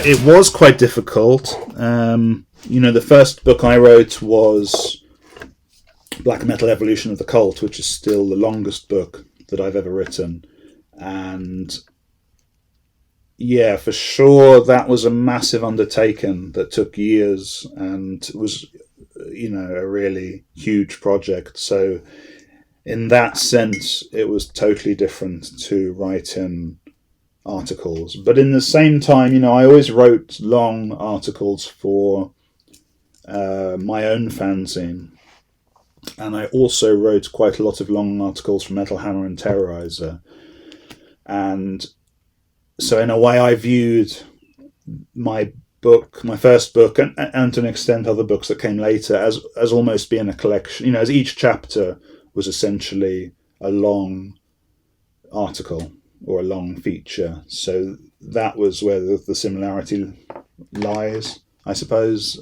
it was quite difficult. The first book I wrote was Black Metal Evolution of the Cult, which is still the longest book that I've ever written. And yeah, for sure, that was a massive undertaking that took years and was, a really huge project. So in that sense, it was totally different to writing articles. But in the same time, I always wrote long articles for my own fanzine. And I also wrote quite a lot of long articles for Metal Hammer and Terrorizer. And so in a way I viewed my first book, and to an extent other books that came later, as almost being a collection, as each chapter was essentially a long article or a long feature. So that was where the similarity lies, I suppose.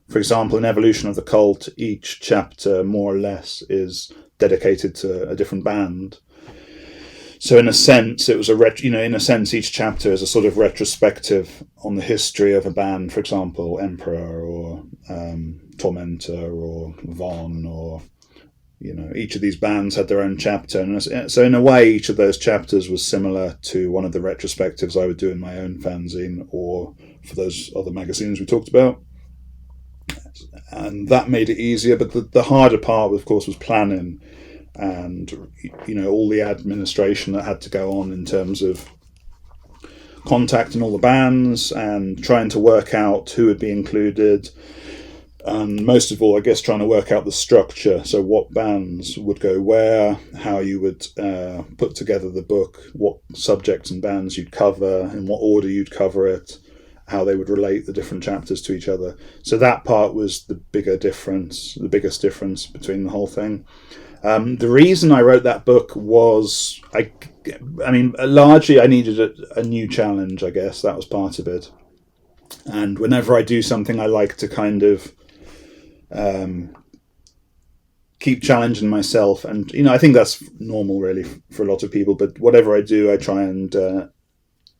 For example, in Evolution of the Cult, each chapter, more or less, is dedicated to a different band. So in a sense, it was each chapter is a sort of retrospective on the history of a band. For example, Emperor or Tormentor or Von, or each of these bands had their own chapter. And so in a way, each of those chapters was similar to one of the retrospectives I would do in my own fanzine or for those other magazines we talked about. And that made it easier, but the harder part, of course, was planning and all the administration that had to go on in terms of contacting all the bands and trying to work out who would be included, and most of all, I guess, trying to work out the structure. So what bands would go where, how you would put together the book, what subjects and bands you'd cover, in what order you'd cover it, how they would relate the different chapters to each other. So that part was the biggest difference between the whole thing. The reason I wrote that book was, largely I needed a new challenge, I guess. That was part of it. And whenever I do something, I like to kind of keep challenging myself. And, I think that's normal, really, for a lot of people. But whatever I do, I try and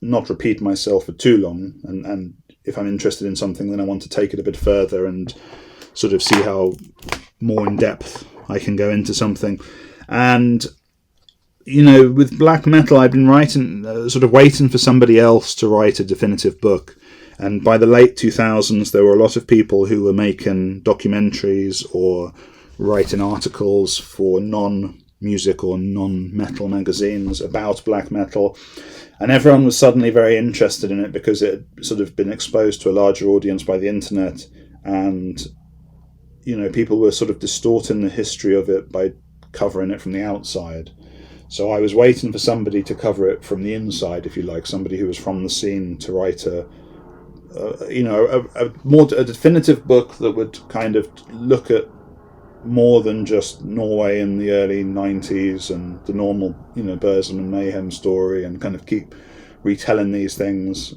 not repeat myself for too long. And if I'm interested in something, then I want to take it a bit further and sort of see how more in depth I can go into something. And, with black metal, I've been waiting for somebody else to write a definitive book. And by the late 2000s, there were a lot of people who were making documentaries or writing articles for non-music or non-metal magazines about black metal. And everyone was suddenly very interested in it because it had sort of been exposed to a larger audience by the internet. And, people were sort of distorting the history of it by covering it from the outside. So I was waiting for somebody to cover it from the inside, if you like, somebody who was from the scene to write a definitive book that would kind of look at more than just Norway in the early 90s and the normal, Burzum and Mayhem story, and kind of keep retelling these things.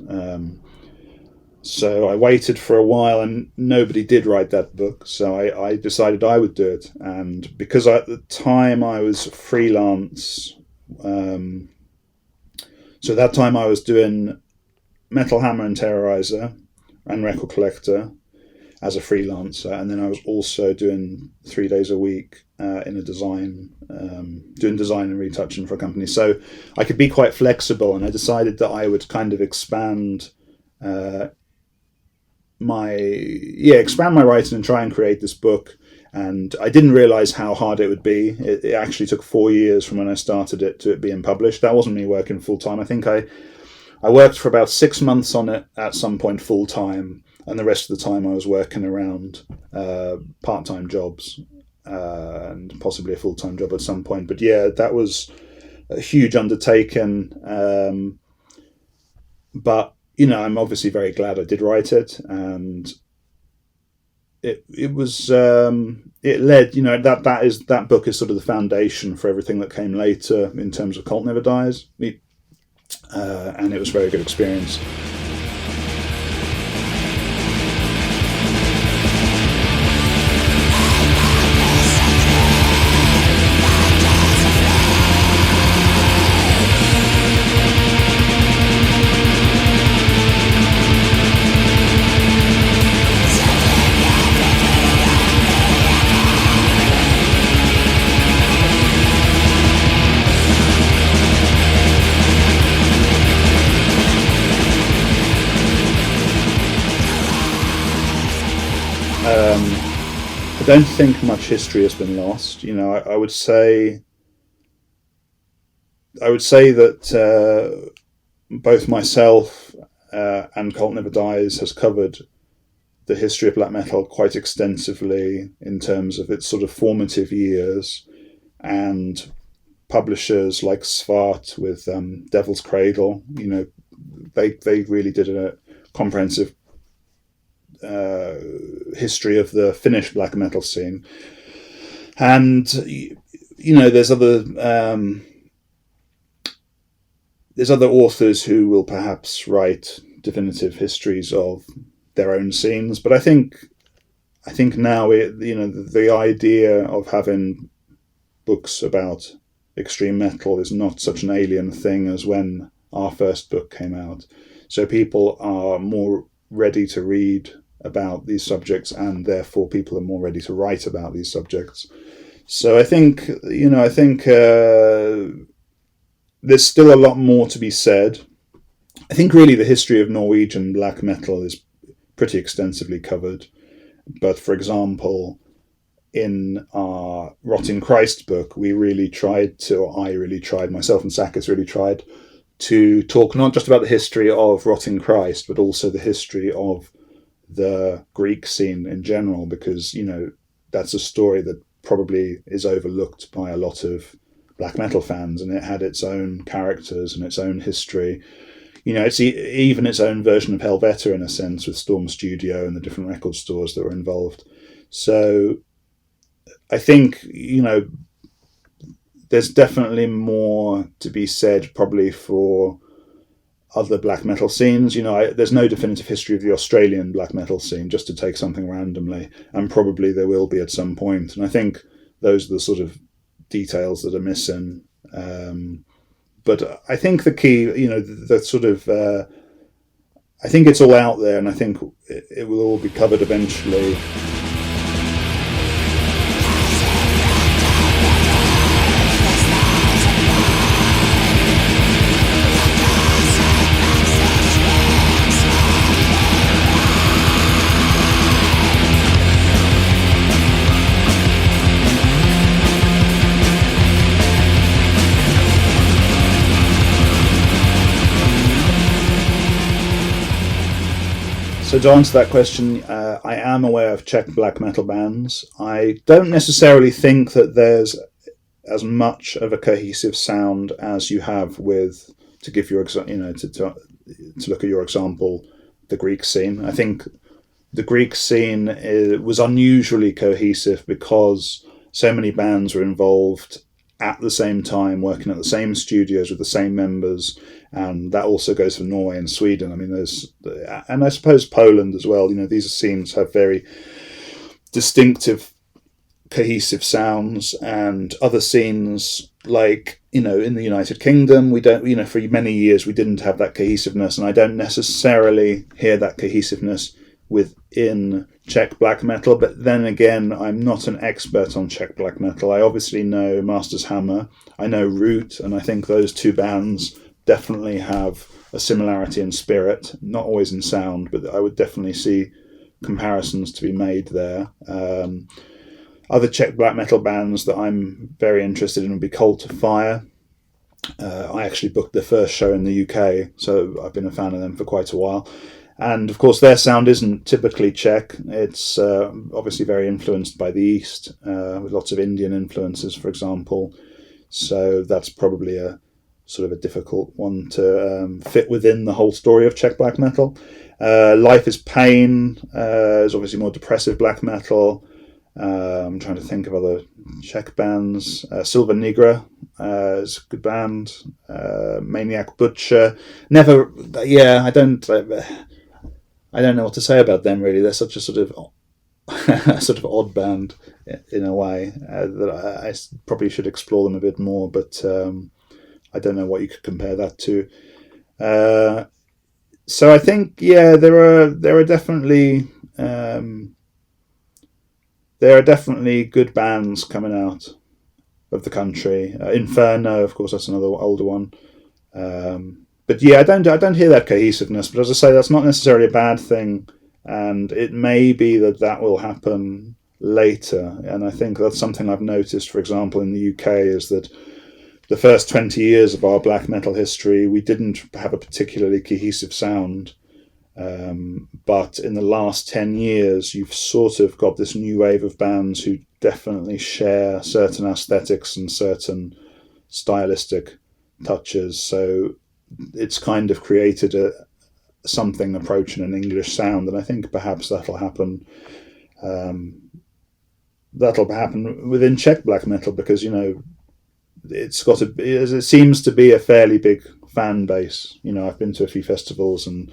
So I waited for a while and nobody did write that book. So I decided I would do it. And because at the time I was freelance, so at that time I was doing Metal Hammer and Terrorizer and Record Collector as a freelancer, and then I was also doing 3 days a week in a design, doing design and retouching for a company. So I could be quite flexible, and I decided that I would kind of expand my writing and try and create this book. And I didn't realize how hard it would be. It actually took 4 years from when I started it to it being published. That wasn't me working full time. I think I worked for about 6 months on it at some point full time, and the rest of the time I was working around part-time jobs and possibly a full-time job at some point. But yeah, that was a huge undertaking. But, I'm obviously very glad I did write it, and it was it led, that book is sort of the foundation for everything that came later in terms of Cult Never Dies. And it was a very good experience. I don't think much history has been lost. I would say that both myself and Cult Never Dies has covered the history of black metal quite extensively in terms of its sort of formative years, and publishers like Svart with Devil's Cradle, they really did a comprehensive history of the Finnish black metal scene. And there's other authors who will perhaps write definitive histories of their own scenes, but I think now the idea of having books about extreme metal is not such an alien thing as when our first book came out. So people are more ready to read about these subjects, and therefore people are more ready to write about these subjects. So I think there's still a lot more to be said. I think really the history of Norwegian black metal is pretty extensively covered. But for example, in our Rotting Christ book, myself and Sakis really tried to talk not just about the history of Rotting Christ, but also the history of the Greek scene in general, because, that's a story that probably is overlooked by a lot of black metal fans, and it had its own characters and its own history. It's even its own version of Helvete in a sense, with Storm Studio and the different record stores that were involved. So I think, there's definitely more to be said probably for other black metal scenes. There's no definitive history of the Australian black metal scene, just to take something randomly, and probably there will be at some point. And I think those are the sort of details that are missing. But I think the key, the sort of, I think it's all out there, and I think it will all be covered eventually. So to answer that question, I am aware of Czech black metal bands. I don't necessarily think that there's as much of a cohesive sound as you have with, to give your to look at your example, the Greek scene. I think the Greek scene was unusually cohesive because so many bands were involved at the same time, working at the same studios with the same members. And that also goes for Norway and Sweden. I mean, and I suppose Poland as well. These scenes have very distinctive, cohesive sounds, and other scenes like, in the United Kingdom, we don't, for many years we didn't have that cohesiveness, and I don't necessarily hear that cohesiveness within Czech black metal. But then again, I'm not an expert on Czech black metal. I obviously know Master's Hammer, I know Root, and I think those two bands definitely have a similarity in spirit, not always in sound, but I would definitely see comparisons to be made there. Other Czech black metal bands that I'm very interested in would be Cult of Fire. I actually booked their first show in the UK, so I've been a fan of them for quite a while. And of course their sound isn't typically Czech. It's obviously very influenced by the East, with lots of Indian influences, for example. So that's probably a sort of a difficult one to fit within the whole story of Czech black metal. Life is Pain is obviously more depressive black metal. I'm trying to think of other Czech bands. Silva Nigra is a good band. Maniac Butcher. I don't know what to say about them really. They're such a sort of odd band in a way that I probably should explore them a bit more, but I don't know what you could compare that to. So I think, there are definitely good bands coming out of the country. Inferno, of course, that's another older one. But I don't hear that cohesiveness. But as I say, that's not necessarily a bad thing, and it may be that will happen later. And I think that's something I've noticed, for example, in the UK, is that the first 20 years of our black metal history, we didn't have a particularly cohesive sound. But in the last 10 years, you've sort of got this new wave of bands who definitely share certain aesthetics and certain stylistic touches. So it's kind of created something approaching an English sound, and I think perhaps that'll happen. That'll happen within Czech black metal, because it seems to be a fairly big fan base. I've been to a few festivals, and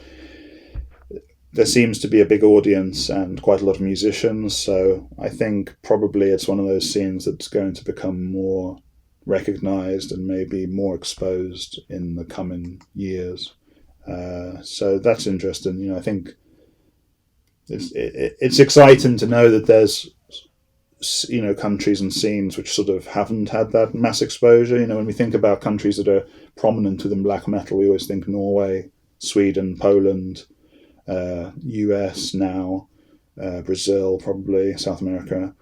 there seems to be a big audience and quite a lot of musicians. So I think probably it's one of those scenes that's going to become more recognized and maybe more exposed in the coming years. So that's interesting. I think it's exciting to know that there's countries and scenes which sort of haven't had that mass exposure. When we think about countries that are prominent within black metal, we always think Norway, Sweden, Poland, US now, Brazil, probably South America.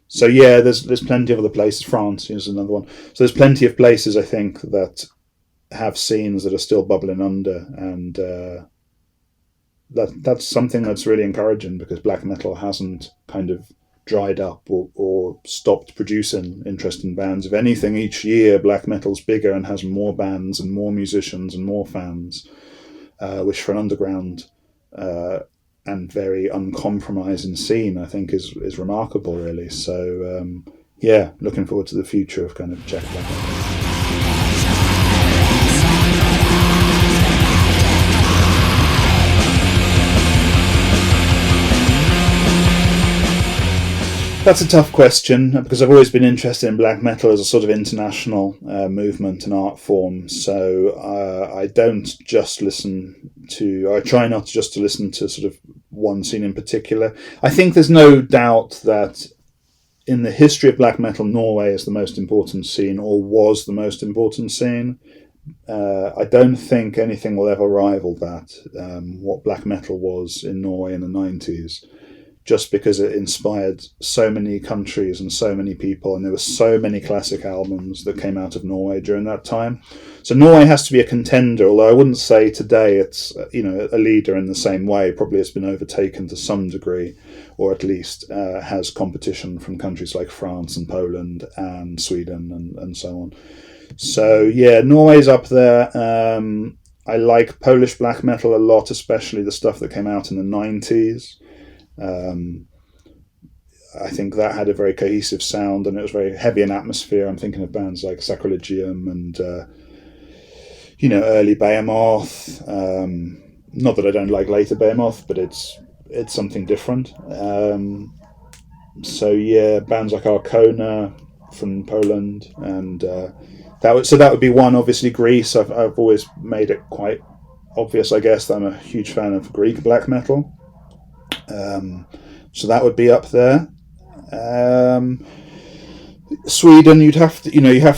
So yeah, there's plenty of other places. France is another one. So there's plenty of places, I think, that have scenes that are still bubbling under, and that's something that's really encouraging, because black metal hasn't kind of dried up or stopped producing interesting bands. If anything, each year black metal's bigger and has more bands and more musicians and more fans, which for an underground and very uncompromising scene, I think is remarkable, really. So yeah, looking forward to the future of kind of Czech black metal. That's a tough question, because I've always been interested in black metal as a sort of international movement and art form. So I don't just I try not just to listen to sort of one scene in particular. I think there's no doubt that in the history of black metal, Norway is the most important scene, or was the most important scene. I don't think anything will ever rival that, what black metal was in Norway in the 90s. Just because it inspired so many countries and so many people, and there were so many classic albums that came out of Norway during that time. So Norway has to be a contender, although I wouldn't say today it's a leader in the same way. Probably it's been overtaken to some degree, or at least has competition from countries like France and Poland and Sweden and so on. So yeah, Norway's up there. I like Polish black metal a lot, especially the stuff that came out in the 90s. I think that had a very cohesive sound, and it was very heavy in atmosphere. I'm thinking of bands like Sacrilegium and early Behemoth. Not that I don't like later Behemoth, but it's something different. So yeah, bands like Arcona from Poland, and that would be one. Obviously Greece. I've always made it quite obvious, I guess, that I'm a huge fan of Greek black metal. So that would be up there. Sweden, you have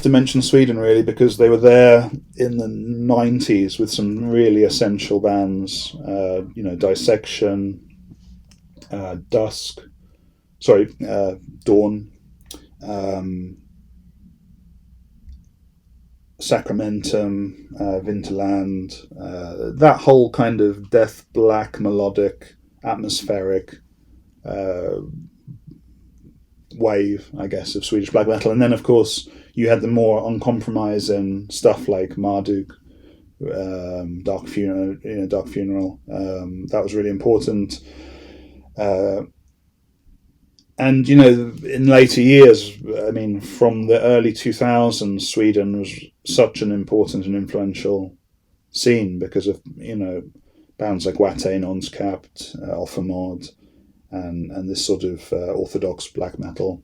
to mention Sweden, really, because they were there in the 90s with some really essential bands. Dissection, Dawn, Sacramentum, Vinterland, that whole kind of death black melodic atmospheric wave, I guess, of Swedish black metal. And then of course you had the more uncompromising stuff like Marduk, Dark Funeral. That was really important. And in later years, I mean, from the early 2000s, Sweden was such an important and influential scene because of bands like Watain, Onskapt, Alphamod, and this sort of orthodox black metal.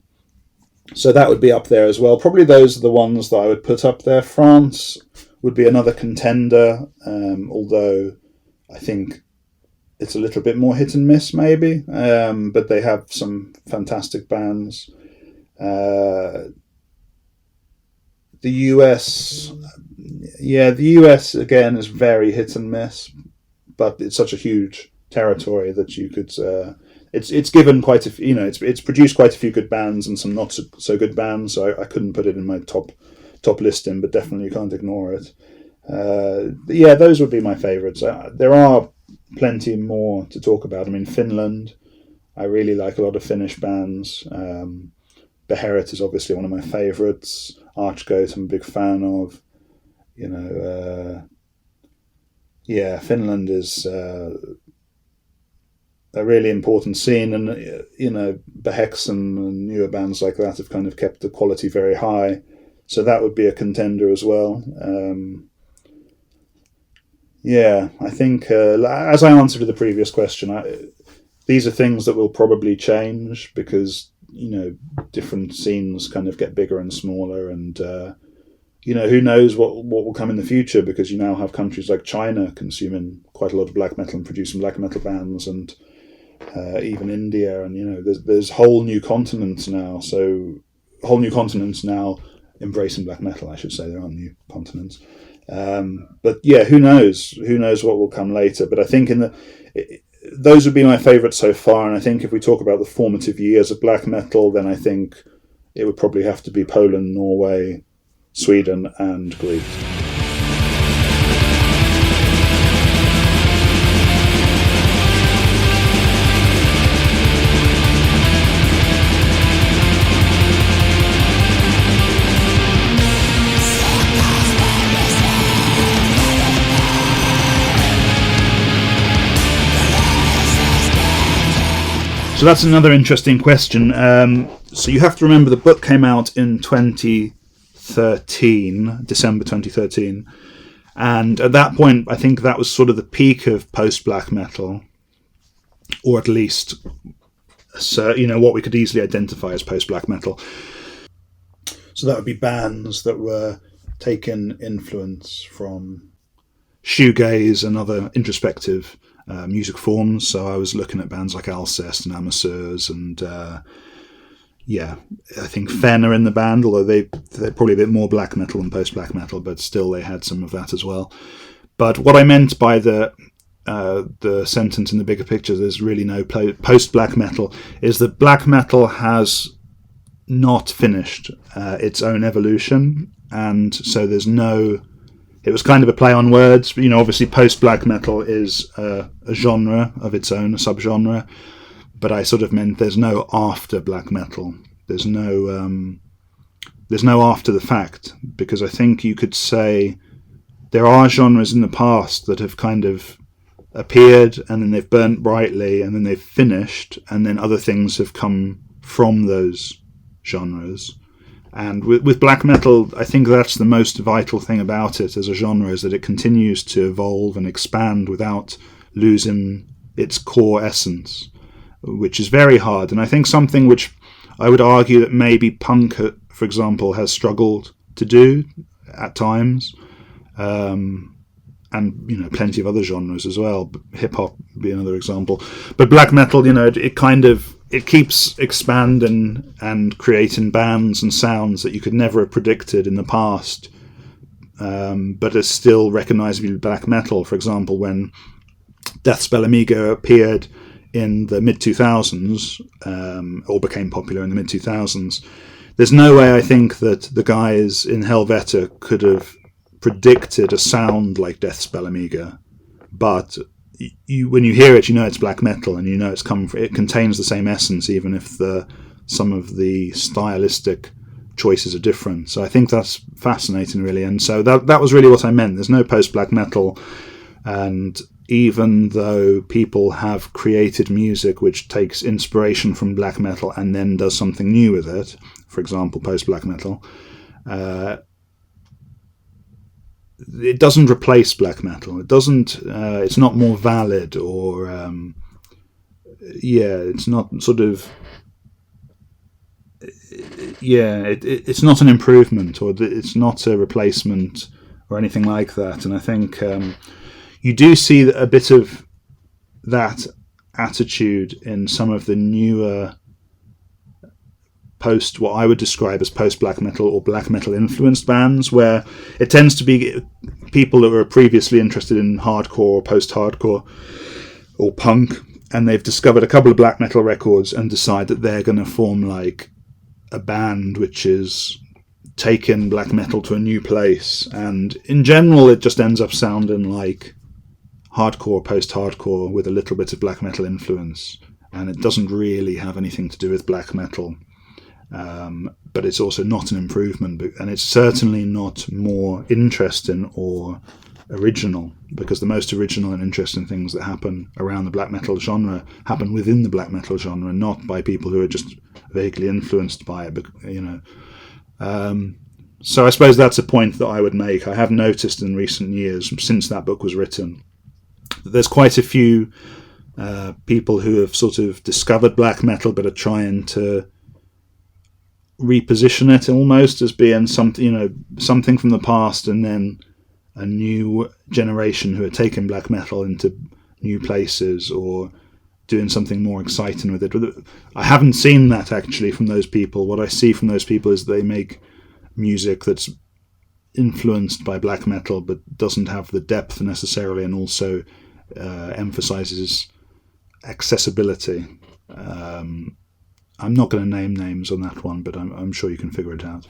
So that would be up there as well. Probably those are the ones that I would put up there. France would be another contender, although I think it's a little bit more hit and miss maybe, but they have some fantastic bands. The US again is very hit and miss, but it's such a huge territory that you could it's given quite a few, it's produced quite a few good bands and some not so good bands. So I couldn't put it in my top listing, but definitely you can't ignore it. Those would be my favourites. There are plenty more to talk about. I mean, Finland, I really like a lot of Finnish bands. Beherit is obviously one of my favourites. Archgoat I'm a big fan of. Finland is a really important scene, and Behexen and newer bands like that have kind of kept the quality very high, so that would be a contender as well. I think as I answered to the previous question, these are things that will probably change because different scenes kind of get bigger and smaller, and who knows what will come in the future, because you now have countries like China consuming quite a lot of black metal and producing black metal bands, and even India, and there's whole new continents now. So whole new continents now embracing black metal, I should say. There aren't new continents, but who knows what will come later. But I think those would be my favourites so far. And I think if we talk about the formative years of black metal, then I think it would probably have to be Poland, Norway, Sweden, and Greece. So that's another interesting question. So you have to remember the book came out in 2013, December 2013. And at that point, I think that was sort of the peak of post-black metal, or at least, what we could easily identify as post-black metal. So that would be bands that were taking influence from shoegaze and other introspective music forms. So I was looking at bands like Alcest and Amateurs, and I think Fen are in the band, although they're probably a bit more black metal than post-black metal, but still they had some of that as well. But what I meant by the sentence in the bigger picture, there's really no post-black metal, is that black metal has not finished its own evolution, and so there's no... It was kind of a play on words. Obviously post-black metal is a genre of its own, a subgenre. But I sort of meant there's no after black metal. There's no after the fact, because I think you could say there are genres in the past that have kind of appeared and then they've burnt brightly and then they've finished, and then other things have come from those genres. And with black metal, I think that's the most vital thing about it as a genre, is that it continues to evolve and expand without losing its core essence, which is very hard. And I think something which I would argue that maybe punk, for example, has struggled to do at times, and plenty of other genres as well. Hip hop would be another example. But black metal, it keeps expanding and creating bands and sounds that you could never have predicted in the past, but is still recognisably black metal. For example, when Deathspell Amiga appeared in the mid-2000s, or became popular in the mid-2000s, there's no way I think that the guys in Helvete could have predicted a sound like Deathspell Amiga, but when you hear it, it's black metal, and it contains the same essence, even if some of the stylistic choices are different. So I think that's fascinating, really. And so that was really what I meant. There's no post-black metal, and even though people have created music which takes inspiration from black metal and then does something new with it, for example, post-black metal, it doesn't replace black metal. It doesn't. It's not more valid, or it's not sort of. It's not an improvement, or it's not a replacement, or anything like that. And I think you do see a bit of that attitude in some of the newer what I would describe as post-black metal or black metal influenced bands, where it tends to be people that were previously interested in hardcore or post-hardcore or punk, and they've discovered a couple of black metal records and decide that they're going to form like a band which is taken black metal to a new place. And in general, it just ends up sounding like hardcore, post-hardcore with a little bit of black metal influence. And it doesn't really have anything to do with black metal. But it's also not an improvement, and it's certainly not more interesting or original, because the most original and interesting things that happen around the black metal genre happen within the black metal genre, not by people who are just vaguely influenced by it, you know. So I suppose that's a point that I would make. I have noticed in recent years, since that book was written, that there's quite a few people who have sort of discovered black metal but are trying to reposition it almost as being something, you know, something from the past, and then a new generation who are taking black metal into new places or doing something more exciting with it. I haven't seen that actually from those people. What I see from those people is they make music that's influenced by black metal but doesn't have the depth necessarily, and also emphasizes accessibility. I'm not going to name names on that one, but I'm sure you can figure it out.